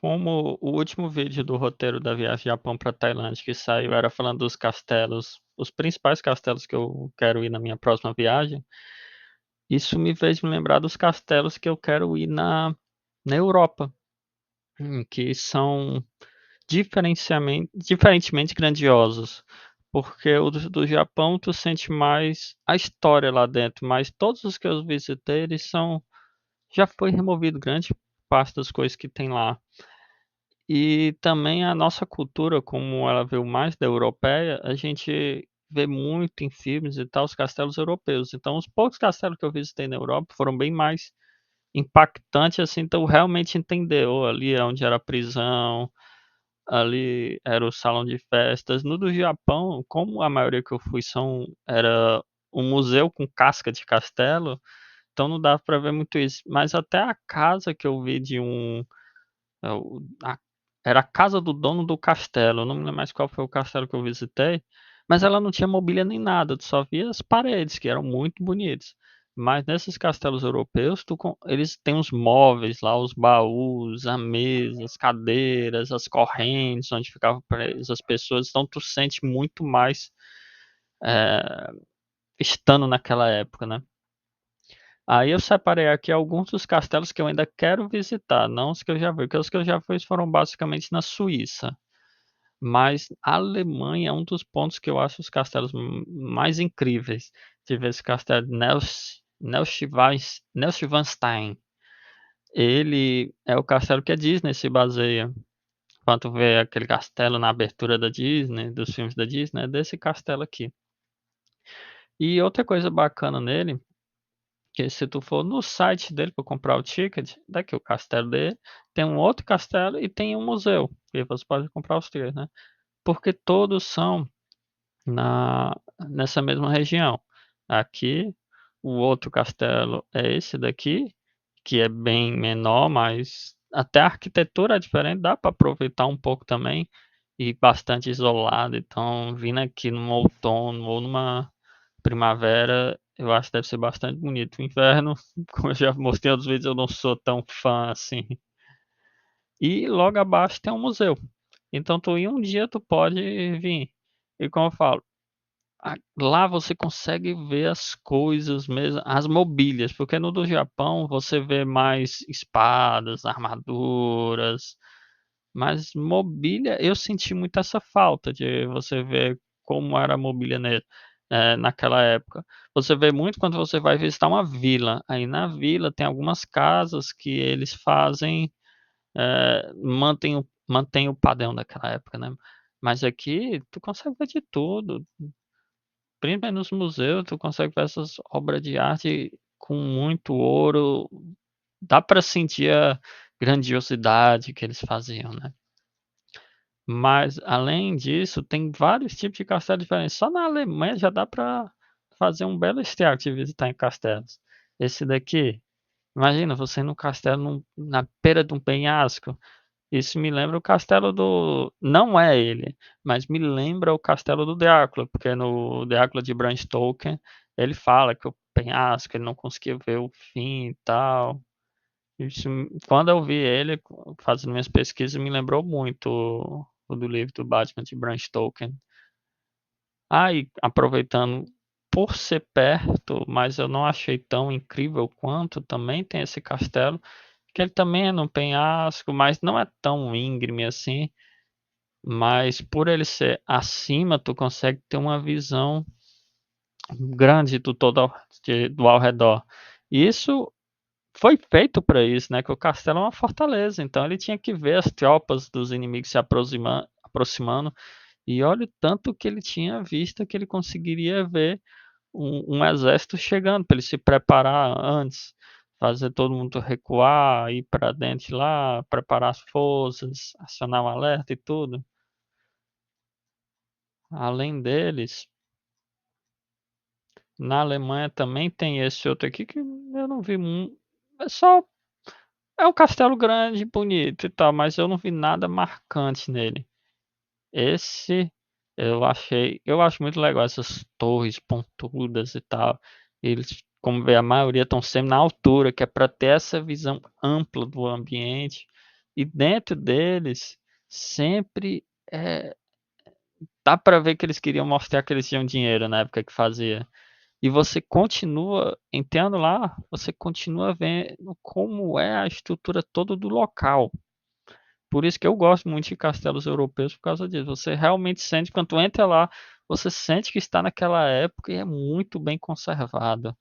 Como o último vídeo do roteiro da viagem Japão para Tailândia que saiu era falando dos castelos, os principais castelos que eu quero ir na minha próxima viagem, isso me fez me lembrar dos castelos que eu quero ir na Europa, que são diferentemente grandiosos. Porque o do Japão tu sente mais a história lá dentro, mas todos os que eu visitei, eles são. Já foi removido grande parte das coisas que tem lá. E também a nossa cultura, como ela veio mais da europeia, a gente vê muito em filmes e tal os castelos europeus. Então, os poucos castelos que eu visitei na Europa foram bem mais impactantes, assim, então realmente entendeu. Ali é onde era a prisão, ali era o salão de festas. No do Japão, como a maioria que eu fui era um museu com casca de castelo, então não dava para ver muito isso. Mas até a casa que eu vi de um é, o- a- era a casa do dono do castelo. Eu não me lembro mais qual foi o castelo que eu visitei, mas ela não tinha mobília nem nada. Tu só via as paredes, que eram muito bonitas. Mas nesses castelos europeus, eles têm os móveis lá, os baús, a mesa, as cadeiras, as correntes onde ficavam presas as pessoas. Então tu sente muito mais é, estando naquela época, né? Aí eu separei aqui alguns dos castelos que eu ainda quero visitar, não os que eu já vi, porque os que eu já fui foram basicamente na Suíça. Mas a Alemanha é um dos pontos que eu acho os castelos mais incríveis. Tive esse castelo de Neuschwanstein. Ele é o castelo que a Disney se baseia. Quando tu vê aquele castelo na abertura da Disney, dos filmes da Disney, é desse castelo aqui. E outra coisa bacana nele que se tu for no site dele para comprar o ticket, daqui o castelo dele, tem um outro castelo e tem um museu. E você pode comprar os três, né? Porque todos são nessa mesma região. Aqui, o outro castelo é esse daqui, que é bem menor, mas até a arquitetura é diferente, dá para aproveitar um pouco também e bastante isolado. Então, vindo aqui num outono ou numa primavera, eu acho que deve ser bastante bonito. O inverno, como eu já mostrei em outros vídeos, eu não sou tão fã assim. E logo abaixo tem um museu. Então, tu em um dia tu pode vir. E como eu falo, lá você consegue ver as coisas mesmo, as mobílias, porque no do Japão você vê mais espadas, armaduras, mas mobília eu senti muito essa falta de você ver como era a mobília naquela época. Você vê muito quando você vai visitar uma vila. Aí na vila tem algumas casas que eles fazem, mantém o padrão daquela época, né? Mas aqui tu consegue ver de tudo. Principalmente nos museus, tu consegue ver essas obras de arte com muito ouro. Dá para sentir a grandiosidade que eles faziam, né? Mas, além disso, tem vários tipos de castelo diferentes. Só na Alemanha já dá para fazer um belo estiago de visitar em castelos. Esse daqui, imagina você no castelo na beira de um penhasco. Isso me lembra o castelo do. Não é ele, mas me lembra o castelo do Drácula, porque no Drácula de Bram Stoker ele fala que o penhasco ele não conseguia ver o fim e tal. Quando eu vi ele fazendo minhas pesquisas, me lembrou muito o do livro do Batman de Bram Stoker. E aproveitando por ser perto, mas eu não achei tão incrível quanto, também tem esse castelo, que ele também é num penhasco, mas não é tão íngreme assim. Mas por ele ser acima, tu consegue ter uma visão grande do ao redor. E isso foi feito para isso, né? Que o castelo é uma fortaleza, então ele tinha que ver as tropas dos inimigos se aproximando. E olha o tanto que ele tinha visto que ele conseguiria ver um exército chegando para ele se preparar antes, fazer todo mundo recuar, ir para dentro lá, preparar as forças, acionar o alerta e tudo. Além deles, na Alemanha também tem esse outro aqui que eu não vi muito. É só. É um castelo grande, bonito e tal, mas eu não vi nada marcante nele. Esse eu achei. Eu acho muito legal essas torres pontudas e tal. Eles, como vê, a maioria estão sempre na altura, que é para ter essa visão ampla do ambiente. E dentro deles, sempre, dá pra ver que eles queriam mostrar que eles tinham dinheiro na época que fazia. E você continua entrando lá, você continua vendo como é a estrutura toda do local. Por isso que eu gosto muito de castelos europeus por causa disso. Você realmente sente, quando tu entra lá, você sente que está naquela época e é muito bem conservado.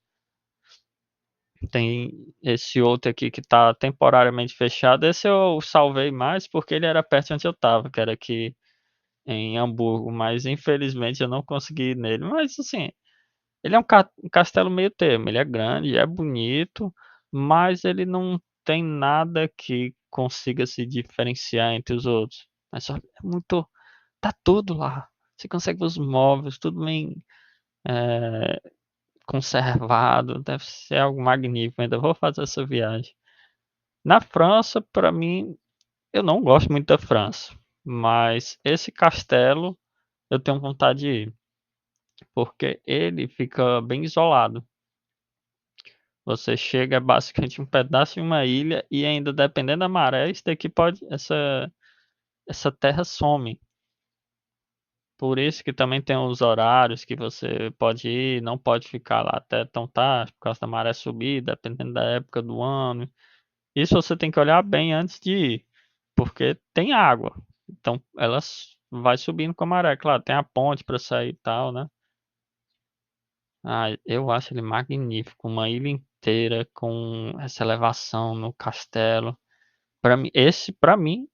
Tem esse outro aqui que está temporariamente fechado. Esse eu salvei mais porque ele era perto de onde eu estava, que era aqui em Hamburgo, mas infelizmente eu não consegui ir nele. Mas assim, ele é um castelo meio termo. Ele é grande, é bonito, mas ele não tem nada que consiga se diferenciar entre os outros. Mas só é muito. Tá tudo lá. Você consegue ver os móveis, tudo bem é, conservado. Deve ser algo magnífico. Ainda vou fazer essa viagem. Na França, para mim, eu não gosto muito da França, mas esse castelo eu tenho vontade de ir, porque ele fica bem isolado. Você chega é basicamente um pedaço de uma ilha e ainda dependendo da maré, isso daqui pode, essa terra some. Por isso que também tem os horários que você pode ir, não pode ficar lá até tão tarde, por causa da maré subir, dependendo da época do ano. Isso você tem que olhar bem antes de ir, porque tem água. Então ela vai subindo com a maré. Claro, tem a ponte para sair e tal, né? Ah, eu acho ele magnífico, uma ilha inteira com essa elevação no castelo. Para mim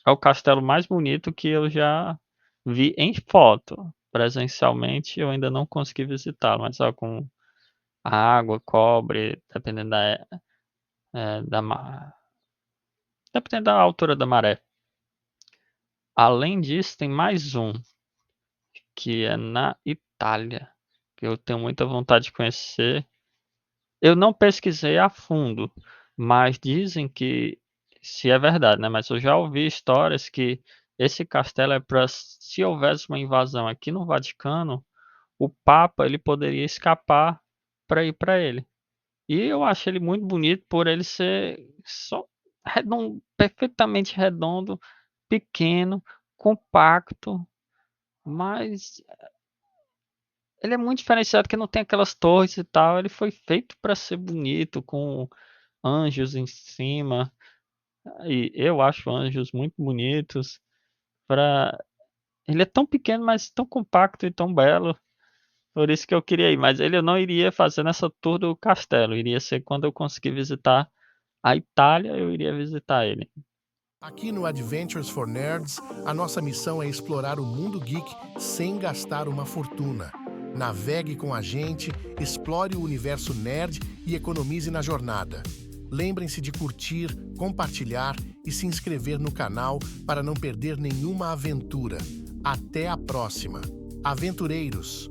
é o castelo mais bonito que eu já vi em foto. Presencialmente eu ainda não consegui visitá-lo, mas só com a água, cobre, dependendo da, dependendo da altura da maré. Além disso, tem mais um, que é na Itália, que eu tenho muita vontade de conhecer. Eu não pesquisei a fundo, mas dizem que, se é verdade, né? Mas eu já ouvi histórias que esse castelo é para, se houvesse uma invasão aqui no Vaticano, o Papa ele poderia escapar para ir para ele. E eu acho ele muito bonito por ele ser só redondo, perfeitamente redondo, pequeno, compacto, mas ele é muito diferenciado que não tem aquelas torres e tal. Ele foi feito para ser bonito, com anjos em cima. E eu acho anjos muito bonitos. Pra... Ele é tão pequeno, mas tão compacto e tão belo. Por isso que eu queria ir. Mas ele eu não iria fazer nessa tour do castelo. Iria ser quando eu conseguir visitar a Itália, eu iria visitar ele. Aqui no Adventures for Nerds, a nossa missão é explorar o mundo geek sem gastar uma fortuna. Navegue com a gente, explore o universo nerd e economize na jornada. Lembrem-se de curtir, compartilhar e se inscrever no canal para não perder nenhuma aventura. Até a próxima! Aventureiros!